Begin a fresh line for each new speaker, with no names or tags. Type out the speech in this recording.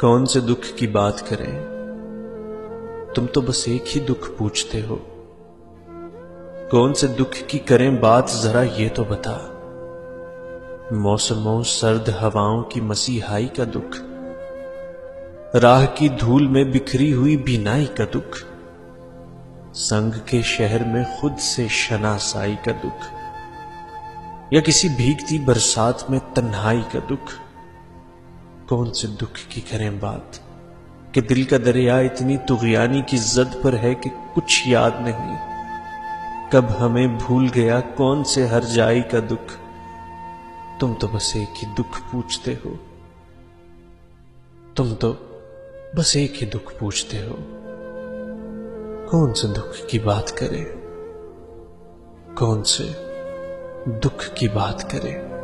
कौन से दुख की बात करें, तुम तो बस एक ही दुख पूछते हो। कौन से दुख की करें बात जरा ये तो बता। मौसमों सर्द हवाओं की मसीहाई का दुख, राह की धूल में बिखरी हुई बीनाई का दुख, संग के शहर में खुद से शनासाई का दुख, या किसी भीगती बरसात में तन्हाई का दुख। कौन से दुख की करें बात कि दिल का दरिया इतनी तुगयानी की जद पर है कि कुछ याद नहीं। कब हमें भूल गया कौन से हर जाई का दुख। तुम तो बस एक ही दुख पूछते हो। तुम तो बस एक ही दुख पूछते हो। कौन से दुख की बात करें, कौन से दुख की बात करें।